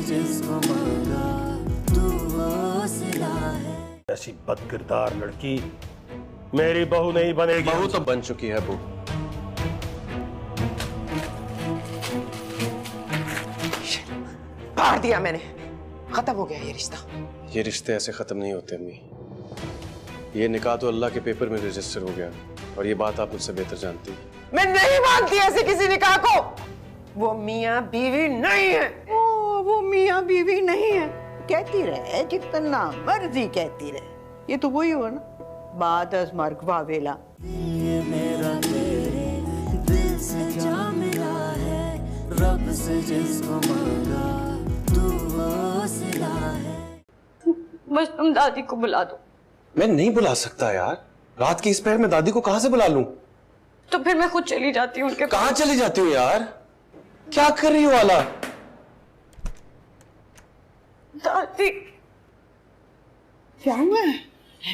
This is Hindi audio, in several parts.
जिसको मांगा तू वो सिला है। ऐसी बदकिरदार लड़की मेरी बहू नहीं बनेगी। बहू तो बन चुकी है बहू। फाड़ दिया मैंने, खत्म हो गया ये रिश्ता। ये रिश्ते ऐसे खत्म नहीं होते अम्मी। ये निकाह तो अल्लाह के पेपर में रजिस्टर हो गया और ये बात आप मुझसे बेहतर जानती हैं। मैं नहीं मानती ऐसे किसी निकाह को। वो मियाँ बीवी नहीं है। ओ, वो मियाँ बीवी नहीं है कहती रहे जितना मर्जी कहती रहे। ये तो वही हुआ ना, बाद अज मर्ग वावेला। ये मेरा तेरे दिल से जा मिला है, रब से जिसको मांगा तू वो सिला है। बस तुम दादी को बुला दो। मैं नहीं बुला सकता यार, रात की इस पहर में दादी को कहां से बुला लूं? तो फिर मैं खुद चली जाती हूँ उनके। कहां चली जाती हूँ यार? क्या कर रही हो आला? दादी क्या हुआ है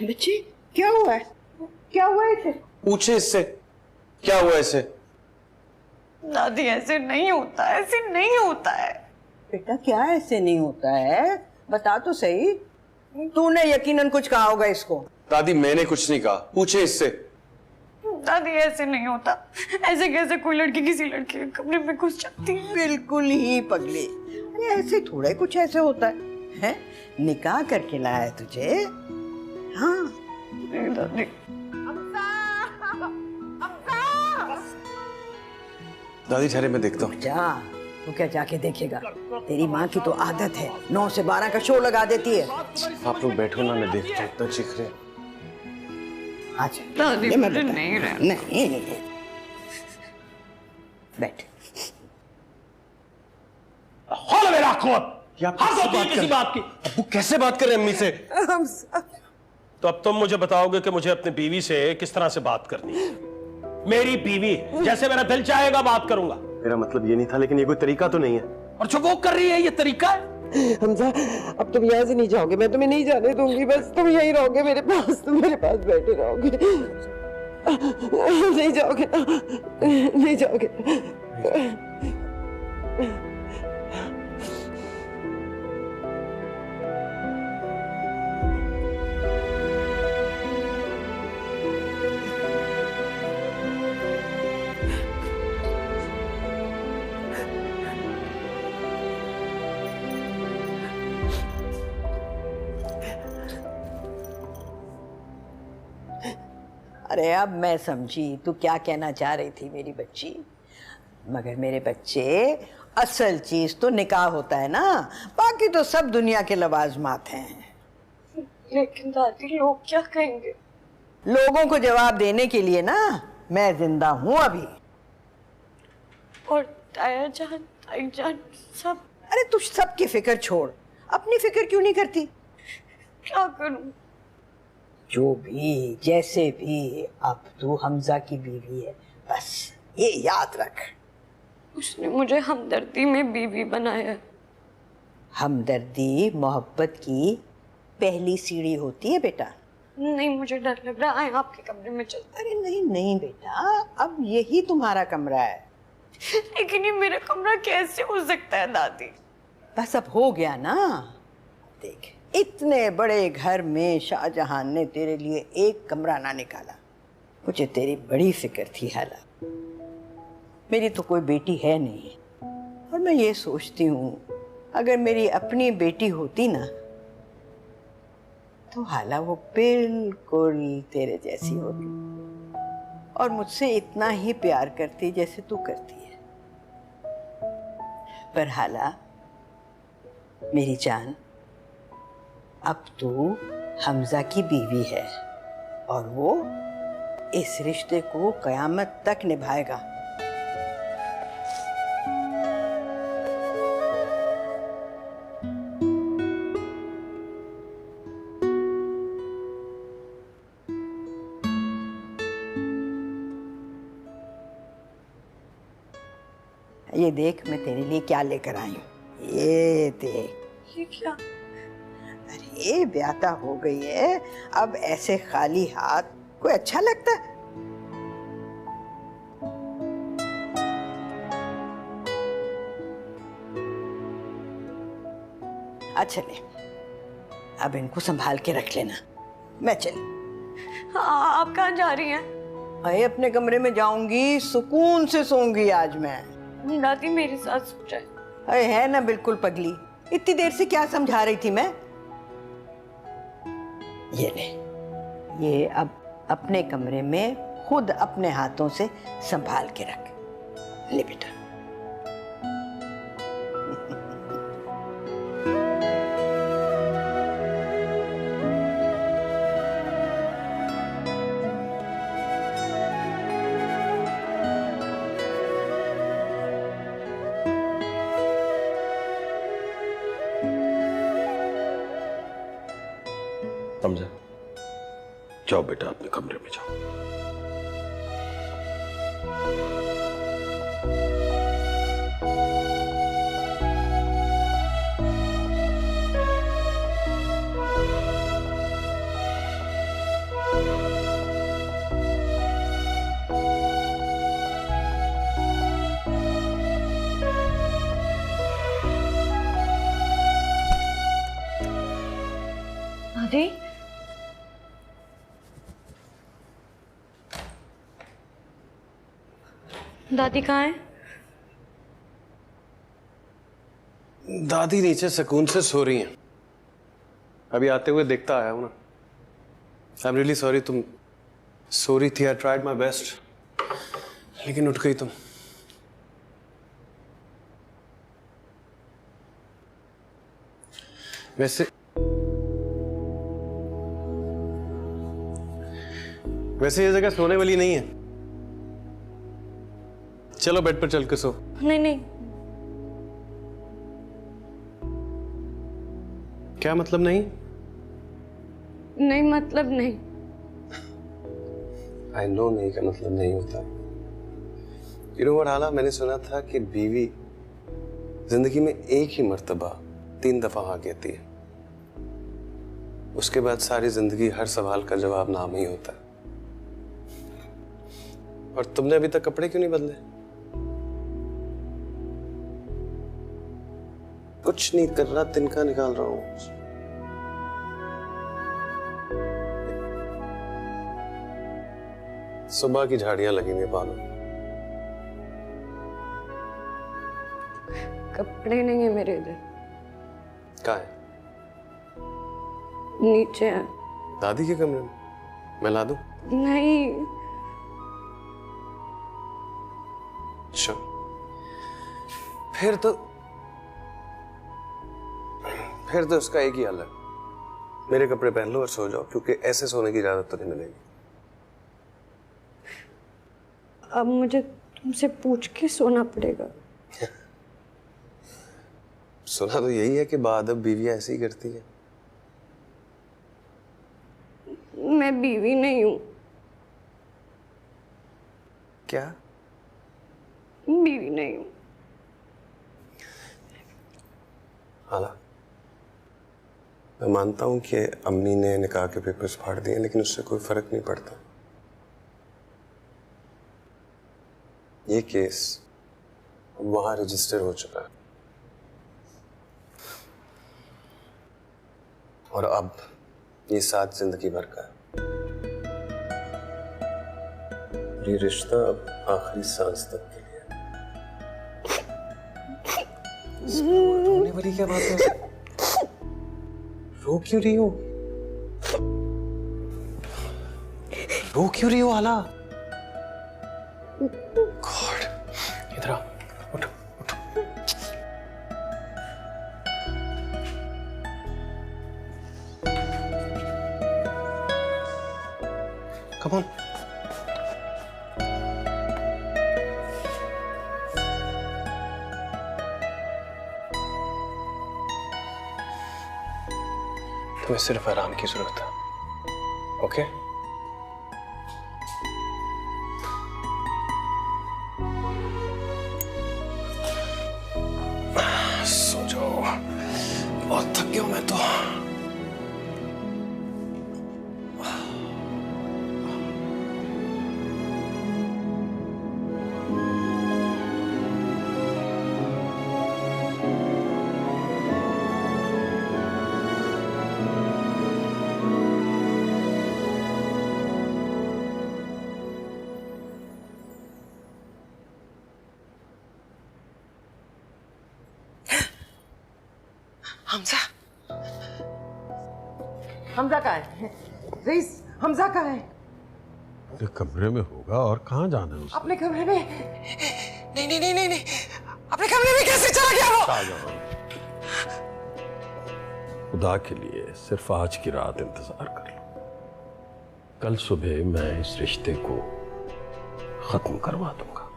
बच्ची, क्या हुआ है? क्या हुआ है इसे? पूछे इससे क्या हुआ इसे। दादी ऐसे नहीं होता है, ऐसे नहीं होता है। बेटा क्या ऐसे नहीं होता है, बता तो सही। तूने यकीनन कुछ कहा होगा इसको। दादी मैंने कुछ नहीं कहा, पूछे इससे। दादी ऐसे नहीं होता। ऐसे कैसे कोई लड़की किसी लड़के के कमरे में घुस जाती है? बिल्कुल ही पगली, अरे ऐसे थोड़ा कुछ ऐसे होता है? निकाह करके लाया है तुझे। हाँ नहीं दादी। दादी ठहरे मैं देखता हूँ। जा, तू क्या जाके देखेगा? तेरी माँ की तो आदत है 9 से 12 का शो लगा देती है। आप लोग बैठो ना, मैं देखता हूँ। इतना चीख रहे। अच्छा दादी ये मैं मुझे बता- नहीं रहना। नहीं बैठ। खोल मेरा खोल। आप हाँ किससे तो बात किसी कर- बात की। अब्बू कैसे बात कर रहे हैं अम्मी से? तो अब तुम मुझे बताओगे कि मुझे अपनी बीवी से किस तरह से बात करनी है। मेरी बीवी है, जैसे मेरा दिल चाहेगा बात करूंगा। मेरा मतलब ये नहीं था, लेकिन ये कोई तरीका तो नहीं है। और जो वो कर रही है ये तरीका है। हमजा अब तुम यहाँ से नहीं जाओगे, मैं तुम्हें नहीं जाने दूंगी। बस तुम यहीं रहोगे मेरे पास, तुम मेरे पास बैठे रहोगे। नहीं जाओगे ना, नहीं जाओगे। अरे अब मैं समझी तू क्या कहना चाह रही थी मेरी बच्ची। मगर मेरे बच्चे, असल चीज तो निकाह होता है ना, बाकी तो सब दुनिया के लवाजमात हैं। लेकिन दादी लोग क्या कहेंगे? लोगों को जवाब देने के लिए ना मैं जिंदा हूं अभी। और ताया जान, ताई जान सब। अरे तू सबकी फिक्र छोड़, अपनी फिक्र क्यों नहीं करती? क्या करूं? जो भी जैसे भी, अब तू हमजा की बीवी है, बस ये याद रख। उसने मुझे हमदर्दी में बीवी बनाया। हमदर्दी मोहब्बत की पहली सीढ़ी होती है बेटा। नहीं, मुझे डर लग रहा है। आपके कमरे में चल। अरे नहीं नहीं बेटा, अब यही तुम्हारा कमरा है। लेकिन ये मेरा कमरा कैसे हो सकता है दादी? बस अब हो गया ना। देख, इतने बड़े घर में शाहजहां ने तेरे लिए एक कमरा ना निकाला। मुझे तेरी बड़ी फिक्र थी। हाला, मेरी तो कोई बेटी है नहीं, और मैं ये सोचती हूँ अगर मेरी अपनी बेटी होती ना, तो हाला वो बिल्कुल तेरे जैसी होती और मुझसे इतना ही प्यार करती जैसे तू करती है। पर हाला मेरी जान, अब तू हमजा की बीवी है और वो इस रिश्ते को कयामत तक निभाएगा। ये देख मैं तेरे लिए क्या लेकर आई हूँ। ये देख। ये क्या? अरे ब्याता हो गई है, अब ऐसे खाली हाथ कोई अच्छा लगता है? अच्छा ले, अब इनको संभाल के रख लेना, मैं चली। आप कहाँ जा रही हैं? अरे अपने कमरे में जाऊंगी, सुकून से सोऊंगी आज मैं। दादी मेरे साथ सो जाए। अरे है ना बिल्कुल पगली, इतनी देर से क्या समझा रही थी मैं। ये ले, ये अब अपने कमरे में खुद अपने हाथों से संभाल के रख ले बेटा। समझा? जाओ बेटा, अपने कमरे में जाओ। दादी, दादी कहाँ है? दादी नीचे सुकून से सो रही हैं। अभी आते हुए देखता आया हूं ना। आई एम रियली सॉरी, तुम सो रही थी। आई ट्राइड माई बेस्ट, लेकिन उठ गई तुम। वैसे ये जगह सोने वाली नहीं है। चलो बेड पर चल के सो। नहीं नहीं। क्या मतलब नहीं? नहीं मतलब नहीं। आई नो नहीं का मतलब नहीं होता। यू नो व्हाट हाला, मैंने सुना था कि बीवी जिंदगी में एक ही मर्तबा 3 दफा हाँ कहती है, उसके बाद सारी जिंदगी हर सवाल का जवाब नाम ही होता है। और तुमने अभी तक कपड़े क्यों नहीं बदले? कुछ नहीं कर रहा, तिनका निकाल रहा हूं। सुबह की झाड़ियां लगी हुई बालों। कपड़े नहीं है मेरे इधर। कहाँ है? नीचे है। दादी के कमरे में? मैं ला दूं? नहीं। अच्छा, फिर तो उसका एक ही हल है, मेरे कपड़े पहन लो और सो जाओ, क्योंकि ऐसे सोने की इजाजत तो नहीं मिलेगी। अब मुझे तुमसे पूछ के सोना पड़ेगा। सुना तो यही है कि बाअदब बीवियां ऐसी ही करती है। मैं बीवी नहीं हूं। क्या? बीवी नहीं हूं। हाला, मैं मानता हूं कि अम्मी ने निकाह के पेपर्स फाड़ दिए, लेकिन उससे कोई फर्क नहीं पड़ता। ये केस वहां रजिस्टर हो चुका है और अब ये साथ जिंदगी भर का है। ये रिश्ता अब आखिरी सांस तक के लिए। रोने वाली क्या बात है? रो क्यों रही हो? रो क्यों रही हो हाला? गॉड, इधर आओ, उठो उठो। Come on. तुम्हें सिर्फ आराम की जरूरत है, ओके? सो जाओ, बहुत थक गया मैं तो। हमजा, हमजा कहाँ है? रईस, हमजा कहाँ है? अपने कमरे में होगा, और कहाँ जाना है उसने? अपने कमरे में? नहीं नहीं नहीं नहीं नहीं, अपने कमरे में कैसे चला गया वो? शाहजहां, खुदा के लिए सिर्फ आज की रात इंतजार कर लो। कल सुबह मैं इस रिश्ते को खत्म करवा दूंगा।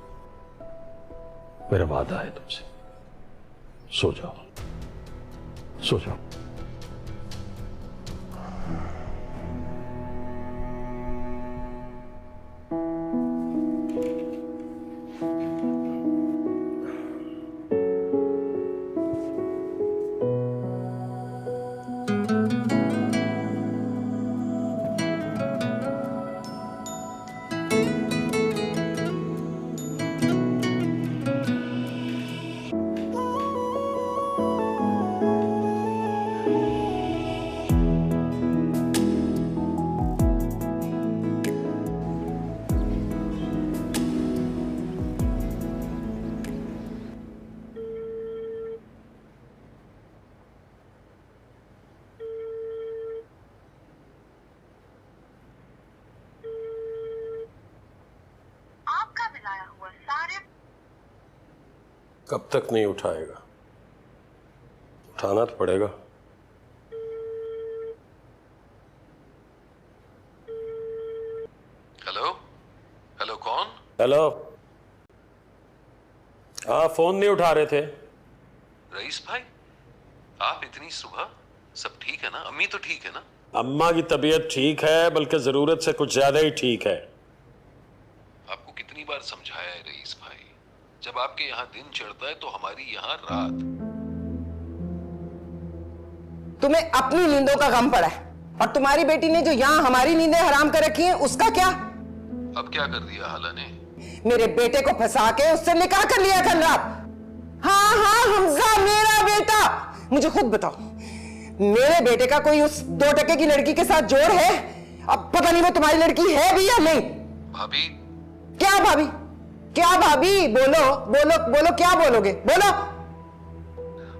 मेरा वादा है तुमसे। सो जाओ, सो जाओ। कब तक नहीं उठाएगा? उठाना तो पड़ेगा। हेलो, हेलो, कौन? हेलो। हाँ, फोन नहीं उठा रहे थे। रईस भाई, आप इतनी सुबह? सब ठीक है ना? अम्मी तो ठीक है ना? अम्मा की तबीयत ठीक है, बल्कि जरूरत से कुछ ज्यादा ही ठीक है। आपको कितनी बार समझाया है रईस भाई, जब आपके यहाँ दिन चढ़ता है तो हमारी यहाँ रात। तुम्हें अपनी नींदों का गम पड़ा है, और तुम्हारी बेटी ने जो यहाँ हमारी नींदें हराम कर रखी हैं, उसका क्या? अब क्या कर दिया हाला ने? मेरे बेटे को फंसा के उससे निकाह कर लिया कल रात। हाँ हाँ, हमजा मेरा बेटा। मुझे खुद बताओ, मेरे बेटे का कोई उस 2 टके की लड़की के साथ जोड़ है? अब पता नहीं वो तुम्हारी लड़की है भी या नहीं। भाभी? क्या भाभी? क्या भाभी? बोलो बोलो बोलो, क्या बोलोगे? बोलो।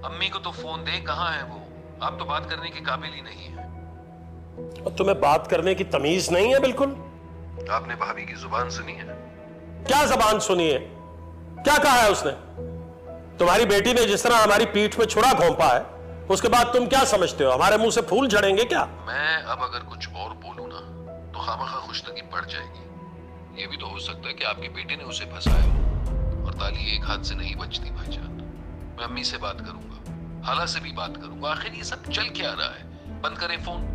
अम्मी को तो फोन दे, कहाँ है वो? आप तो बात करने के काबिल ही नहीं है। और तुम्हें बात करने की तमीज नहीं है बिल्कुल? आपने भाभी की जुबान सुनी है? क्या जबान सुनी है? क्या कहा है उसने? तुम्हारी बेटी ने जिस तरह हमारी पीठ में छुरा घोंपा है, उसके बाद तुम क्या समझते हो, हमारे मुंह से फूल झड़ेंगे क्या? मैं अब अगर कुछ और बोलूं ना तो खामखा खुशनगी बढ़ जाएगी। ये भी तो हो सकता है कि आपके बेटे ने उसे फंसाया हो, और ताली एक हाथ से नहीं बचती भाईजान। मैं अम्मी से बात करूंगा, हाला से भी बात करूंगा। आखिर ये सब चल क्या रहा है? बंद करें फोन।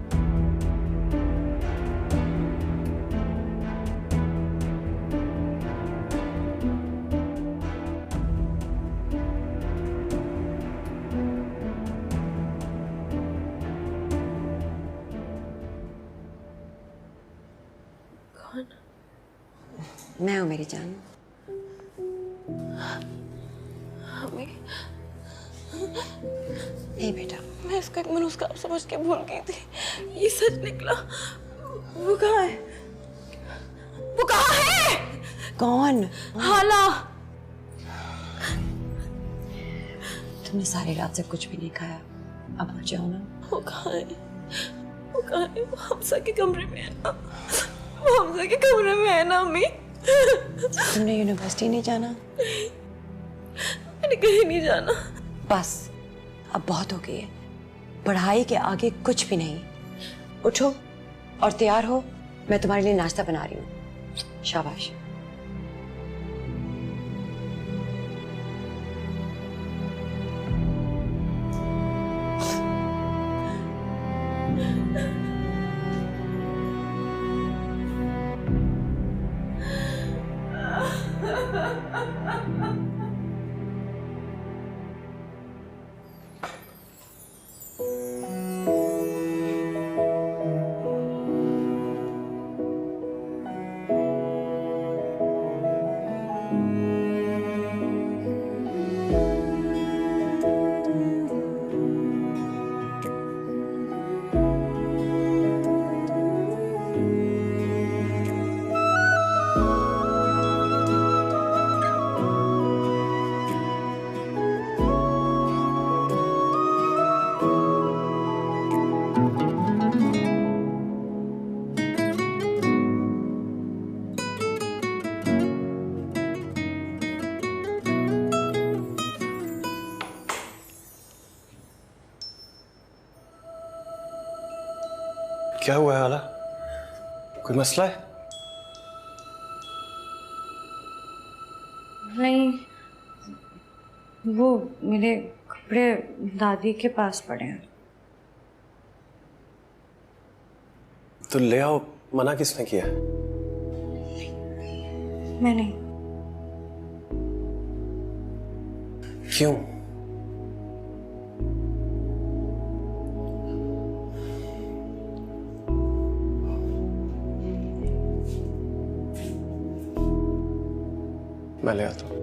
मैं हूं मेरी जान। मम्मी, नहीं बेटा, मैं इसका एक मनुष्कार समझ के भूल गई थी। ये सच निकला। वो कहाँ है? वो कहाँ है? कौन? हाला। तुमने सारी रात से कुछ भी नहीं खाया, अब उठ जाओ ना। वो कहाँ है? वो कहाँ है? वो हमजा के कमरे में है ना? वो हमजा के कमरे में है ना अम्मी? तुमने यूनिवर्सिटी नहीं जाना? मैंने कहीं नहीं जाना। बस अब बहुत हो गई है, पढ़ाई के आगे कुछ भी नहीं। उठो और तैयार हो, मैं तुम्हारे लिए नाश्ता बना रही हूँ। शाबाश। क्या हुआ है हाला? कोई मसला है? नहीं, वो मेरे कपड़े दादी के पास पड़े हैं। तो ले आओ, मना किसने किया? मैं नहीं। क्यों? मैं ले आता हूं।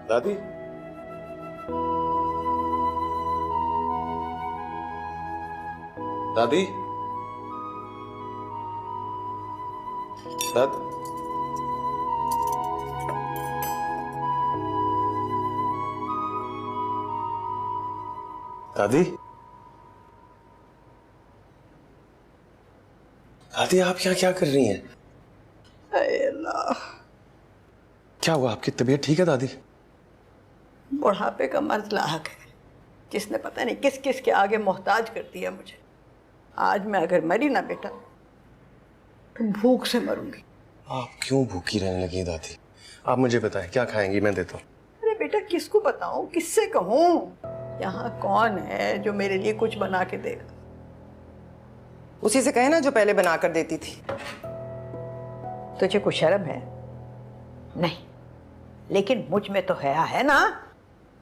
दादी, दादी, दादी, दादी, दादी आप यहाँ क्या कर रही हैं? अल्लाह, क्या हुआ? आपकी तबीयत ठीक है दादी? बुढ़ापे का मर्द लाहक है, जिसने पता नहीं किस किस के आगे मोहताज कर दिया मुझे। आज मैं अगर मरी ना बेटा तो भूख से मरूंगी। आप क्यों भूखी रहने लगी दादी? आप मुझे बताएं, क्या खाएंगी? मैं देता हूँ। अरे बेटा, किसको बताऊं, किससे कहूं? यहाँ कौन है जो मेरे लिए कुछ बना के देगा? उसी से कहे ना जो पहले बना कर देती थी। तुझे कुछ शर्म है? नहीं, लेकिन मुझ में तो हया है ना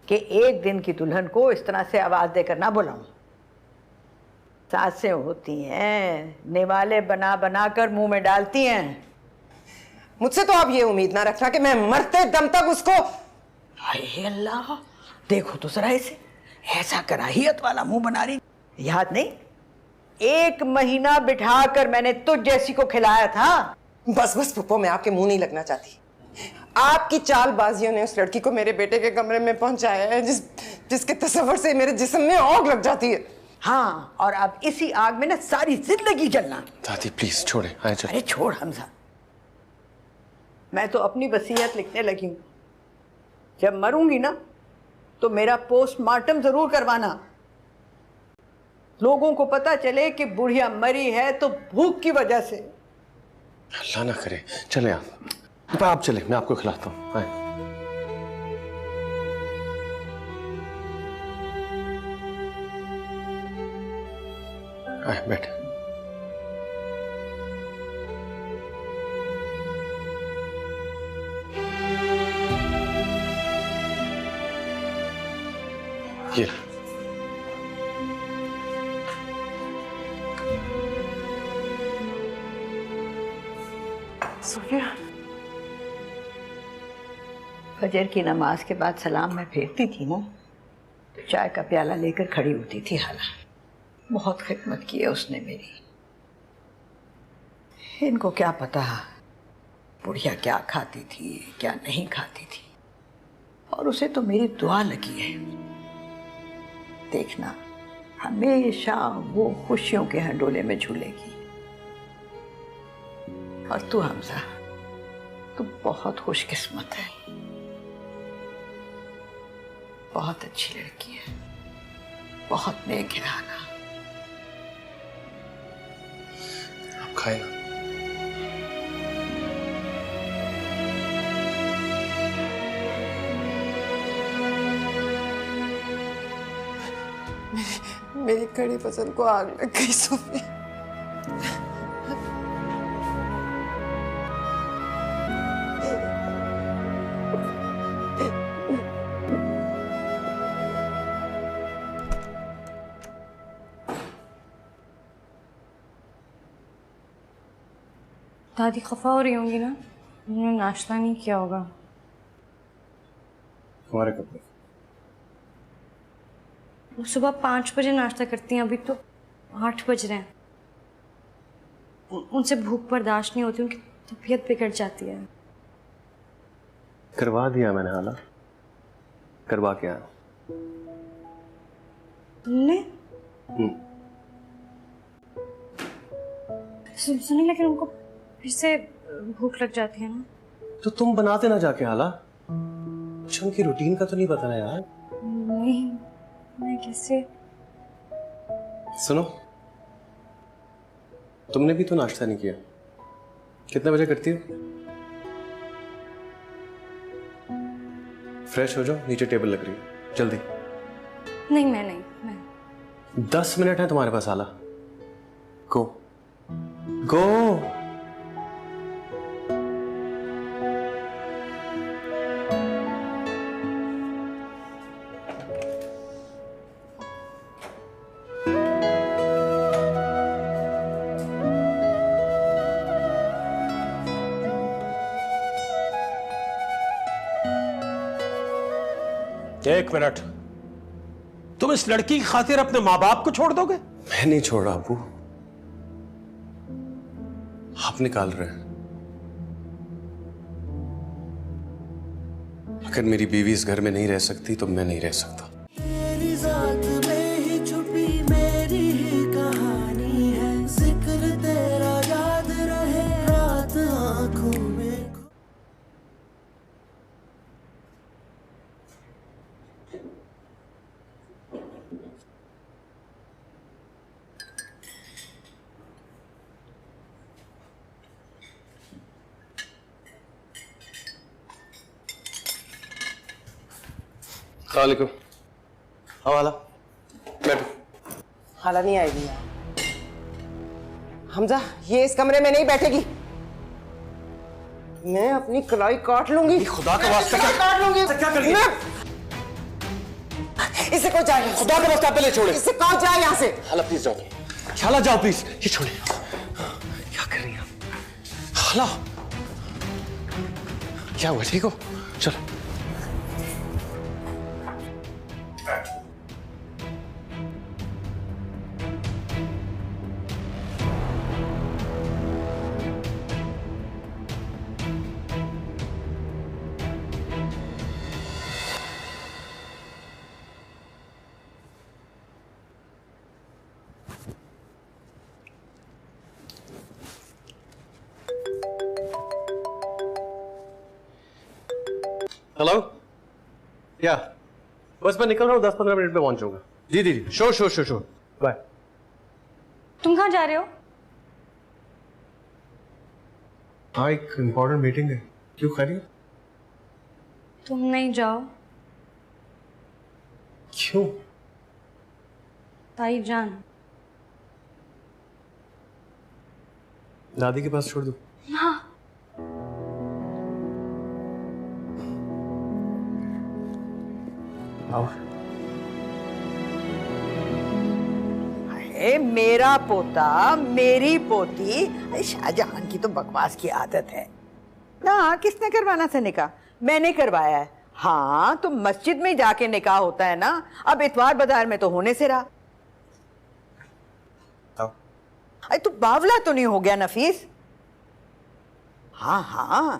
कि एक दिन की दुल्हन को इस तरह से आवाज देकर ना बुलाऊं। सासें होती हैं, निवाले बना बना कर मुंह में डालती हैं। मुझसे तो आप ये उम्मीद ना रखना कि मैं मरते दम तक उसको। हाय अल्लाह, देखो तो जरा इसे, ऐसा कराहियत वाला मुंह बना रही। याद नहीं, 1 महीना बिठा कर मैंने तुझ जैसी को खिलाया था। बस बस पुप्पो, मैं आपके मुंह नहीं लगना चाहती। आपकी चालबाजियों ने उस लड़की को मेरे बेटे के कमरे में पहुंचाया है, जिसके तस्वर से मेरे जिस्म में आग लग जाती है। हाँ, और अब इसी आग में ना सारी जिंदगी जलना। दादी प्लीज छोड़े। आए चल। अरे छोड़ हमजा, मैं तो अपनी वसीयत लिखने लगी हूं। जब मरूंगी ना तो मेरा पोस्टमार्टम जरूर करवाना। लोगों को पता चले कि बुढ़िया मरी है तो भूख की वजह से। अल्लाह ना करे। चले आप चले, मैं आपको खिलाता हूँ। आए। आए बैठ। ये सोफिया, फजर की नमाज के बाद सलाम में फेरती थी ना, तो चाय का प्याला लेकर खड़ी होती थी हाला। बहुत खिदमत की है उसने मेरी। इनको क्या पता बुढ़िया क्या खाती थी क्या नहीं खाती थी, और उसे तो मेरी दुआ लगी है। देखना, हमेशा वो खुशियों के हंडोले में झूलेगी। और तू हमजा, तू बहुत खुशकिस्मत है, बहुत अच्छी लड़की है, बहुत नेक है आना। आप खाए ना। मेरी कड़ी पसंद को आग लग गई सोफिया। दादी खफा हो रही होंगी ना, उन्होंने नाश्ता नहीं किया होगा। तुम्हारे कपड़े। वो सुबह 5 बजे नाश्ता करती हैं, अभी तो 8 बज रहे हैं। उनसे भूख बर्दाश्त नहीं होती, उनकी तबीयत बिगड़ जाती है। करवा दिया मैंने हाला, करवा के आया। तुमने? सुनिए, लेकिन उनको फिर से भूख लग जाती है ना। तो तुम बना देना जाके हाला। अच्छा उनकी रूटीन का तो नहीं पता ना यार। नहीं, मैं कैसे? सुनो, तुमने भी तो नाश्ता नहीं किया। कितने बजे करती हो? फ्रेश हो जाओ, नीचे टेबल लग रही है, जल्दी। नहीं, मैं 10 मिनट है तुम्हारे पास हाला। गो गो। एक मिनट, तुम इस लड़की की खातिर अपने माँ बाप को छोड़ दोगे? मैं नहीं छोड़ रहा अबू, आप निकाल रहे हैं। अगर मेरी बीवी इस घर में नहीं रह सकती तो मैं नहीं रह सकता। तेरी जात में ही छुपी मेरी ही कहानी है, जिक्र तेरा याद रहे रात आंखों में। अस्सलामुअलैकुम। हाला बैठो। हाला नहीं आएगी यार। हमजा, ये इस कमरे में नहीं बैठेगी। मैं अपनी कलाई काट लूंगी। खुदा का वास्ता काट लूंगी। क्या कर रही है? इसे कौन जाए? खुदा का वास्ता पहले छोड़े। इसे कौन जाए यहाँ से? हाला प्लीज जाओ। हाला जाओ प्लीज। ये छोड़े। क्या कर रही है? हाला क्या हुआ? ठीक हो? चलो। हेलो, या बस मैं निकल रहा हूँ, 10-15 मिनट में पहुंच जाऊंगा। जी दीदी, श्योर बाय। तुम कहाँ जा रहे हो? हाँ, एक इम्पोर्टेंट मीटिंग है। क्यों खैरियत? तुम नहीं जाओ। क्यों? ताई जान। दादी के पास छोड़ दो। हाँ। आओ। अरे मेरा पोता, मेरी पोती, शाहजहान की तो बकवास की आदत है ना। किसने करवाना था निकाह? मैंने करवाया है। हाँ, तो मस्जिद में जाके निकाह होता है ना। अब इतवार बाजार में तो होने से रहा। अरे तू बावला तो नहीं हो गया नफीस? हाँ हाँ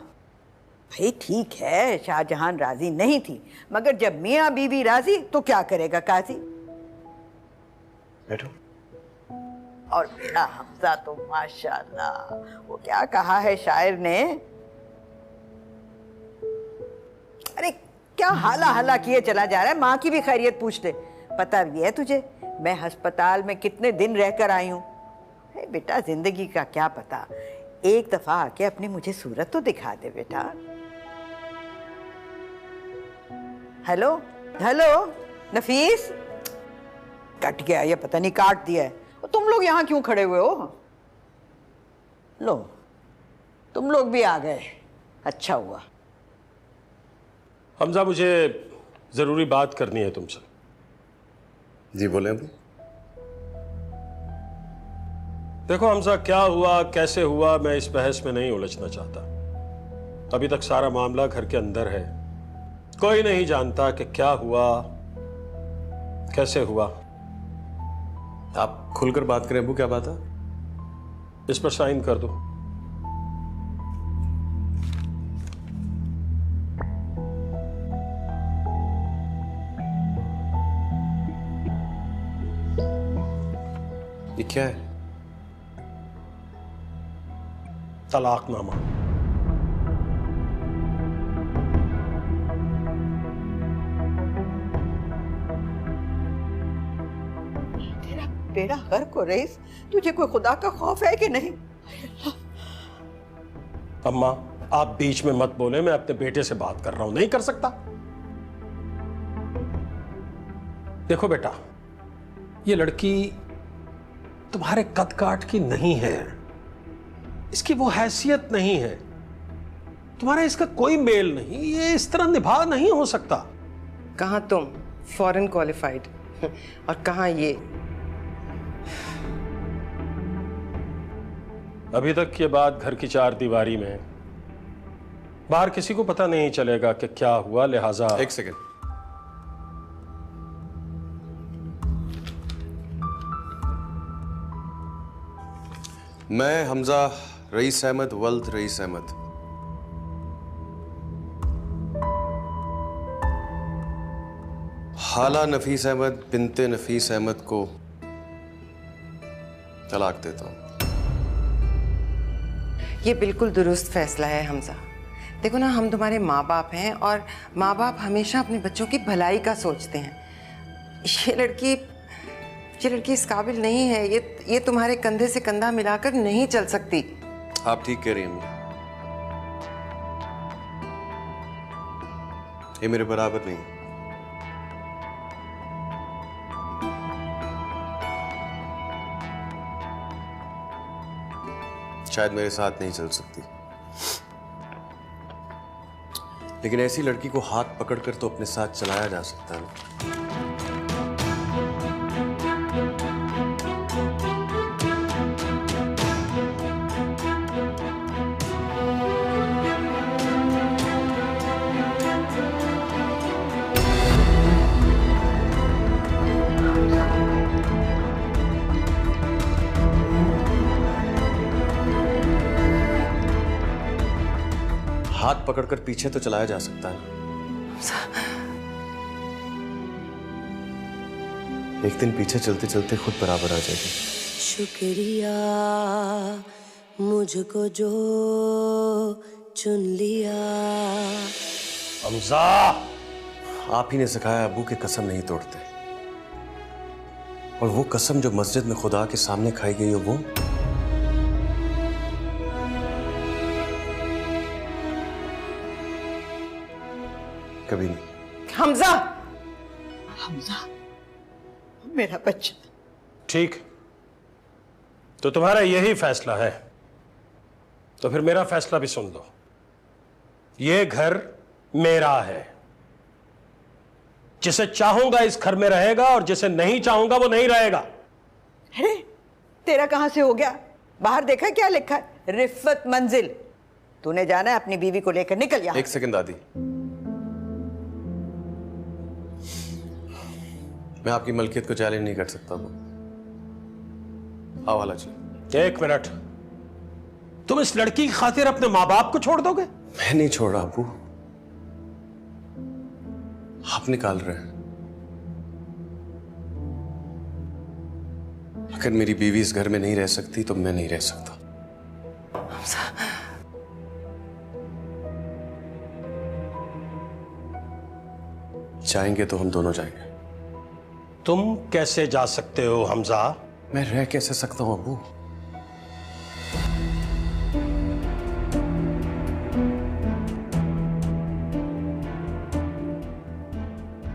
भाई ठीक है, शाहजहान राजी नहीं थी, मगर जब मियाँ बीवी राजी तो क्या करेगा काजी। बैठो। और मेरा हमजा तो माशाल्लाह, वो क्या कहा है शायर ने? अरे क्या हाला हाला किए चला जा रहा है। माँ की भी खैरियत पूछ ले। पता भी है तुझे मैं अस्पताल में कितने दिन रहकर आई हूँ? बेटा जिंदगी का क्या पता, एक दफा आके अपनी मुझे सूरत तो दिखा दे बेटा। हेलो हेलो नफीस, कट गया ये, पता नहीं काट दिया है। तुम लोग यहाँ क्यों खड़े हुए हो? लो तुम लोग भी आ गए, अच्छा हुआ। हमजा, मुझे जरूरी बात करनी है तुमसे। जी बोले अबू। देखो हमजा, क्या हुआ कैसे हुआ मैं इस बहस में नहीं उलझना चाहता। अभी तक सारा मामला घर के अंदर है, कोई नहीं जानता कि क्या हुआ, कैसे हुआ। आप खुलकर बात करें अबू, क्या बात है? इस पर साइन कर दो। ये क्या है? तलाकनामा। तेरा बेड़ा गर्क हो रईस, तुझे कोई खुदा का खौफ है कि नहीं? अम्मा आप बीच में मत बोले, मैं अपने बेटे से बात कर रहा हूं। नहीं कर सकता? देखो बेटा, ये लड़की तुम्हारे कद काट की नहीं है, इसकी वो हैसियत नहीं है, तुम्हारा इसका कोई मेल नहीं, ये इस तरह निभा नहीं हो सकता। कहां तुम फॉरेन क्वालिफाइड और कहां ये। अभी तक ये बात घर की चार दीवारी में, बाहर किसी को पता नहीं चलेगा कि क्या हुआ, लिहाजा। एक सेकेंड। मैं हमजा रईस अहमद वल्द रईस अहमद हाला नफीस अहमद बिनते नफीस अहमद को तलाक देता हूं। ये बिल्कुल दुरुस्त फैसला है हमजा। देखो ना, हम तुम्हारे माँ बाप हैं और माँ बाप हमेशा अपने बच्चों की भलाई का सोचते हैं। ये लड़की इस काबिल नहीं है, ये तुम्हारे कंधे से कंधा मिलाकर नहीं चल सकती। आप ठीक कह रही हैं अम्मी, ये मेरे बराबर नहीं। शायद मेरे साथ नहीं चल सकती, लेकिन ऐसी लड़की को हाथ पकड़कर तो अपने साथ चलाया जा सकता है। हाथ पकड़कर पीछे तो चलाया जा सकता है। एक दिन पीछे चलते चलते खुद बराबर आ जाएगी। शुक्रिया मुझको जो चुन लिया। हमजा, आप ही ने सिखाया अबू के कसम नहीं तोड़ते, और वो कसम जो मस्जिद में खुदा के सामने खाई गई हो वो कभी नहीं। हमजा, हमजा मेरा बच्चा। ठीक, तो तुम्हारा यही फैसला है, तो फिर मेरा फैसला भी सुन लो। ये घर मेरा है, जिसे चाहूंगा इस घर में रहेगा और जिसे नहीं चाहूंगा वो नहीं रहेगा। अरे तेरा कहां से हो गया? बाहर देखा क्या लिखा है? रिफत मंजिल। तूने जाना है, अपनी बीवी को लेकर निकल यहाँ। एक सेकंड दादी, मैं आपकी मलकियत को चैलेंज नहीं कर सकता। आओ हाला जी। एक मिनट, तुम इस लड़की की खातिर अपने माँ बाप को छोड़ दोगे? मैं नहीं छोड़ रहा अबू, आप निकाल रहे हैं। अगर मेरी बीवी इस घर में नहीं रह सकती तो मैं नहीं रह सकता। जाएंगे तो हम दोनों जाएंगे। तुम कैसे जा सकते हो हमजा? मैं रह कैसे सकता हूं अबू?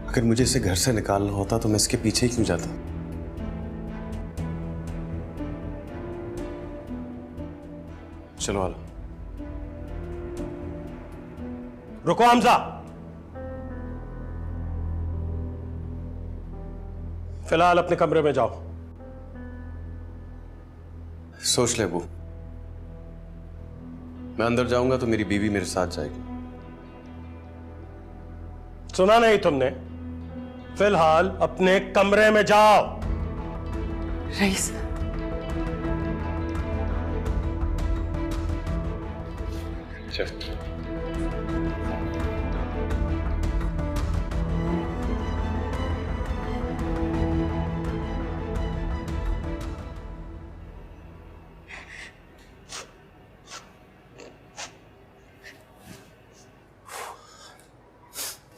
अगर मुझे इसे घर से निकालना होता तो मैं इसके पीछे ही क्यों जाता? चलो आला। रुको हमजा, फिलहाल अपने कमरे में जाओ। सोच ले अबू, मैं अंदर जाऊंगा तो मेरी बीवी मेरे साथ जाएगी, सुना नहीं तुमने? फिलहाल अपने कमरे में जाओ। रईस, चल।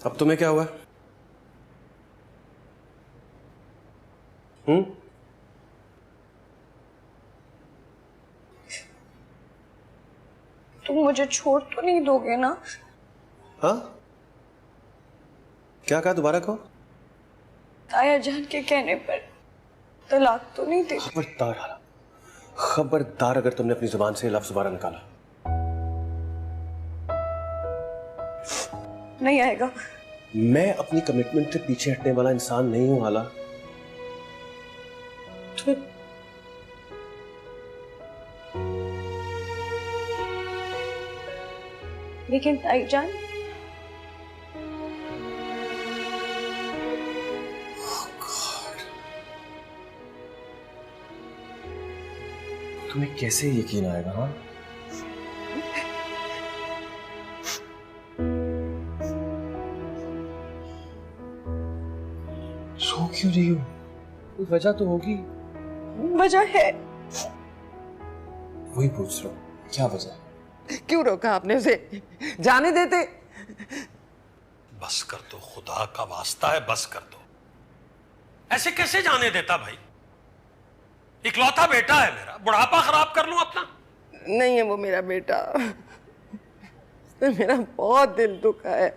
अब तुम्हें क्या हुआ? तुम मुझे छोड़ तो नहीं दोगे ना? हाँ, क्या कहा? दोबारा कहो। ताया जान के कहने पर तलाक तो नहीं दे? खबरदार हाला, खबरदार अगर तुमने अपनी जुबान से लफ्ज दोबारा निकाला। नहीं आएगा। मैं अपनी कमिटमेंट से पीछे हटने वाला इंसान नहीं हूं हाला। लेकिन ताई जान, तुम्हें कैसे यकीन आएगा? हाँ, सो क्यों रही हो? कोई वजह तो होगी। वजह है। वही पूछ रहा हूं, क्या वजह? क्यों रोका आपने उसे? जाने देते। बस कर दो, खुदा का वास्ता है, बस कर दो। ऐसे कैसे जाने देता भाई? इकलौता बेटा है मेरा, बुढ़ापा खराब कर लूं अपना? नहीं है वो मेरा बेटा, उसने मेरा बहुत दिल दुखा है।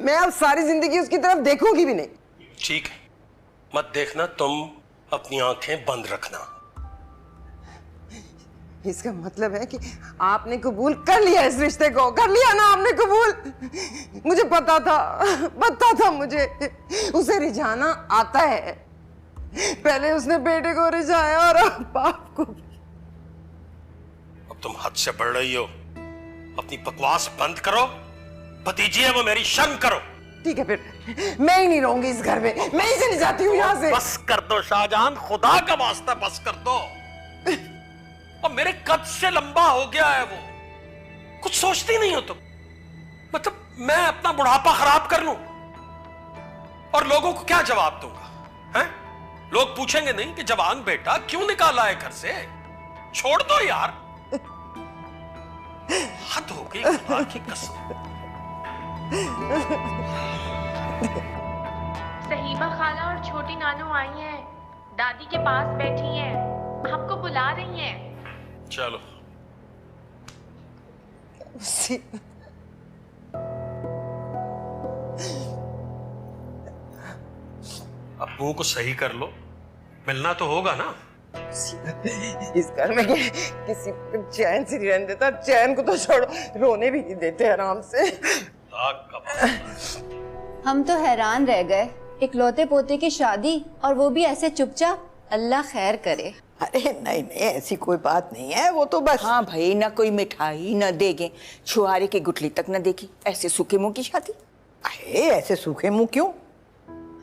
मैं अब सारी जिंदगी उसकी तरफ देखूंगी भी नहीं। ठीक है, मत देखना, तुम अपनी आंखें बंद रखना। इसका मतलब है कि आपने कबूल कर लिया इस रिश्ते को? कर लिया ना आपने कबूल? मुझे पता था मुझे उसे रिझाना आता है। पहले उसने बेटे को रिझाया और अब बाप को। अब तुम हद से बढ़ रही हो, अपनी बकवास बंद करो। भतीजी है वो मेरी, शर्म करो। ठीक है, फिर मैं ही नहीं रहूंगी इस घर में, मैं ही चली जाती हूँ यहाँ से। बस कर दो शाहजहान, खुदा का वास्ता बस कर दो। और मेरे कद से लंबा हो गया है वो, कुछ सोचती नहीं हो तुम? मतलब मैं अपना बुढ़ापा खराब कर लूं और लोगों को क्या जवाब दूंगा? हैं? लोग पूछेंगे नहीं कि जवान बेटा क्यों निकाला है घर से? छोड़ दो यार, हद हो गई खुदा की कसम। सहीबा खाला और छोटी नानू आई हैं, दादी के पास बैठी हैं, आपको बुला रही हैं। चलो। अब मुंह को सही कर लो, मिलना तो होगा ना। इस घर में किसी को चैन से नहीं रहने देता। चैन को तो छोड़ो, रोने भी नहीं देते आराम से। हम तो हैरान रह गए, इकलौते पोते की शादी और वो भी ऐसे चुपचाप। अल्लाह खैर करे। अरे नहीं नहीं, ऐसी कोई बात नहीं है, वो तो बस। हाँ भाई, ना कोई मिठाई ना देगे, छुआरे की गुठली तक ना देखी, ऐसे सूखे मुंह की शादी। अरे ऐसे सूखे मुंह क्यों?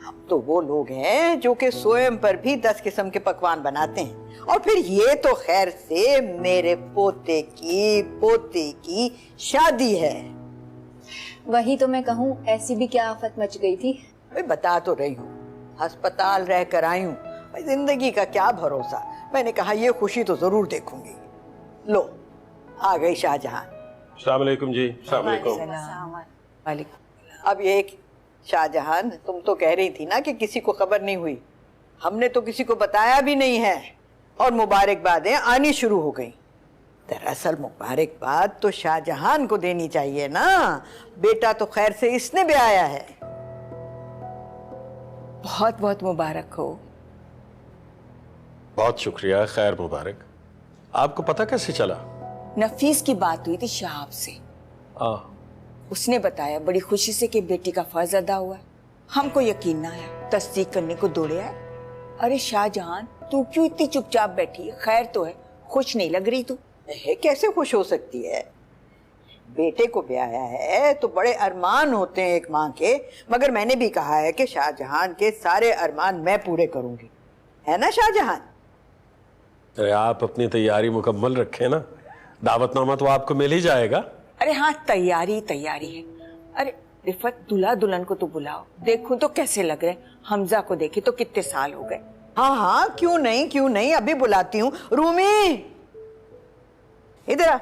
हम तो वो लोग हैं जो कि स्वयं पर भी 10 किस्म के पकवान बनाते हैं। और फिर ये तो खैर से मेरे पोते की शादी है। वही तो मैं कहूँ, ऐसी भी क्या आफत मच गई थी। मैं बता तो रही हूँ, अस्पताल रह कर आई हूँ, जिंदगी का क्या भरोसा। मैंने कहा ये खुशी तो जरूर देखूंगी। लो आ गई शाहजहान। अस्सलाम वालेकुम जी। अस्सलाम वालेकुम। अब ये शाहजहान, तुम तो कह रही थी ना कि किसी को खबर नहीं हुई। हमने तो किसी को बताया भी नहीं है और मुबारकबादें आनी शुरू हो गई। दरअसल मुबारकबाद तो शाहजहान को देनी चाहिए ना, बेटा तो खैर से इसने भी आया है। बहुत बहुत मुबारक हो। बहुत शुक्रिया, खैर मुबारक। आपको पता कैसे चला? नफीस की बात हुई थी शाहब से। उसने बताया बड़ी खुशी से कि बेटी का फर्ज अदा हुआ। हमको यकीन ना आया, तस्दीक करने को दौड़े आए। अरे शाहजहान, तू क्यों इतनी चुपचाप बैठी है? खैर तो है, खुश नहीं लग रही तू? कैसे खुश हो सकती है? बेटे को ब्याया है तो बड़े अरमान होते हैं एक माँ के, मगर मैंने भी कहा है कि शाहजहां के सारे अरमान मैं पूरे करूंगी, है ना शाहजहां? अरे आप अपनी तैयारी मुकम्मल रखें ना, दावतनामा तो आपको मिल ही जाएगा। अरे हाँ, तैयारी है। अरे रिफत, दूल्हा दुल्हन को तो बुलाओ, देखूं तो कैसे लग रहे। हमजा को देखे तो कितने साल हो गए। हाँ हाँ, क्यों नहीं, अभी बुलाती हूँ। रूमी, इधर आ।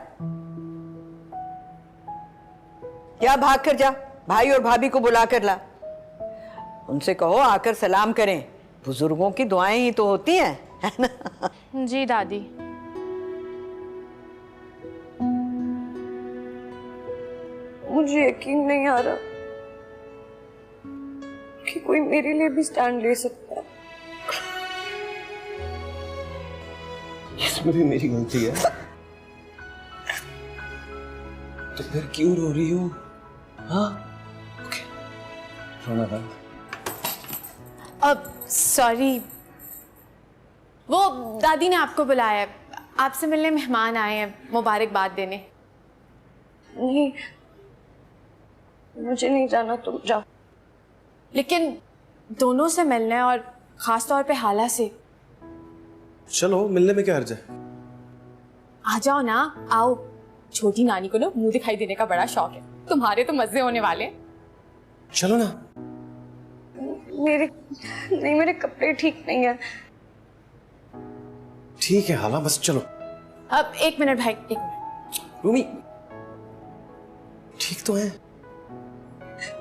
या भाग कर जा, भाई और भाभी को बुला कर ला। उनसे कहो आकर सलाम करें, बुजुर्गों की दुआएं ही तो होती हैं, है ना? जी दादी। मुझे यकीन नहीं आ रहा कि कोई मेरे लिए भी स्टैंड ले सकता है। इसमें भी मेरी गलती है। तो फिर क्यों रो रही हो? हाँ, ओके, रोना बंद। अब सॉरी, वो दादी ने आपको बुलाया है, आपसे मिलने मेहमान आए हैं, मुबारकबाद देने। नहीं, मुझे नहीं जाना, तुम जाओ। लेकिन दोनों से मिलने, और खास तौर पे हाला से। चलो, मिलने में क्या हर्ज है? आ जाओ ना, आओ। छोटी नानी को ना मुंह दिखाई देने का बड़ा शौक है, तुम्हारे तो मजे होने वाले हैं। चलो ना। मेरे कपड़े ठीक नहीं है। ठीक है हाला, बस चलो। अब एक मिनट भाई, एक मिनट। रूमी, ठीक तो है?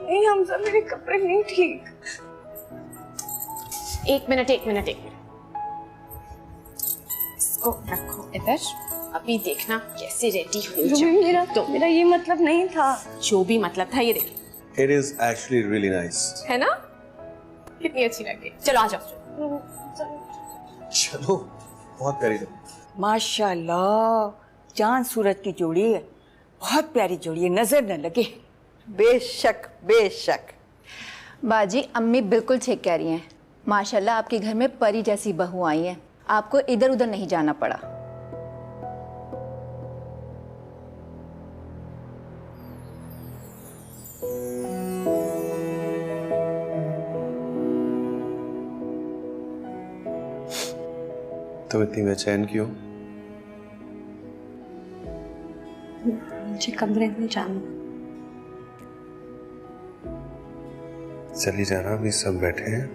नहीं हमजा, मेरे कपड़े नहीं ठीक। एक मिनट। इसको रखो इधर, अभी देखना कैसे रेडी हुई। मेरा ये मतलब नहीं था। जो भी मतलब था, ये देखिए। It is actually really nice. है ना? कितनी अच्छी लग रही। चलो आ जाओ। चलो, बहुत प्यारी लग। माशाल्लाह, चांद सूरज की जोड़ी है, बहुत प्यारी जोड़ी है, नजर न लगे। बेशक। बाजी, अम्मी बिल्कुल ठीक कह रही हैं। माशाल्लाह आपके घर में परी जैसी बहू आई है, आपको इधर उधर नहीं जाना पड़ा। तुम इतनी बेचैन क्यों? मुझे कमरे में जाना। चली जाना, अभी सब बैठे हैं।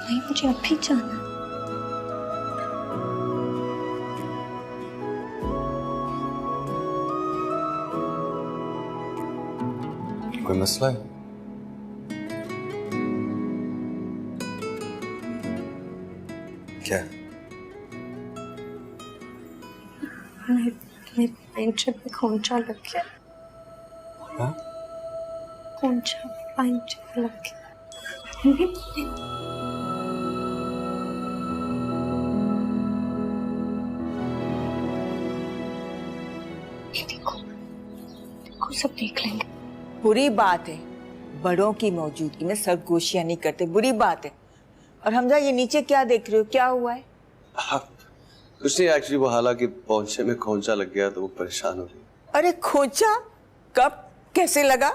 नहीं, मुझे अभी जाना। कोई मसला है? क्या? मेरे पैंट पे खोंचा लग गया। हाँ? खोंचा पैंट पे लग गया। देखो सब देख लेंगे। बुरी बात है, बड़ों की मौजूदगी में सरगोशियां नहीं करते, बुरी बात है। और हमजा, ये नीचे क्या देख रहे हो, क्या हुआ है? कुछ नहीं, एक्चुअली वो हालांकि पहुंचे में खोंचा लग गया तो वो परेशान हो गई। अरे खोंचा कब, कैसे लगा?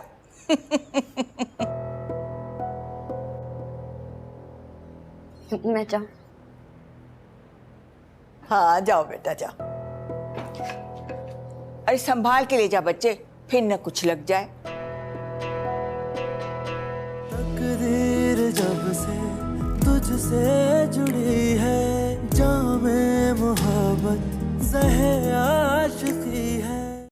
मैं जाऊं? हाँ जाओ बेटा, जाओ। अरे संभाल के ले जा बच्चे, फिर न कुछ लग जाए। तकदीर जब से तुझसे जुड़ी है, जामे मोहब्बत ज़हे आशिकी है।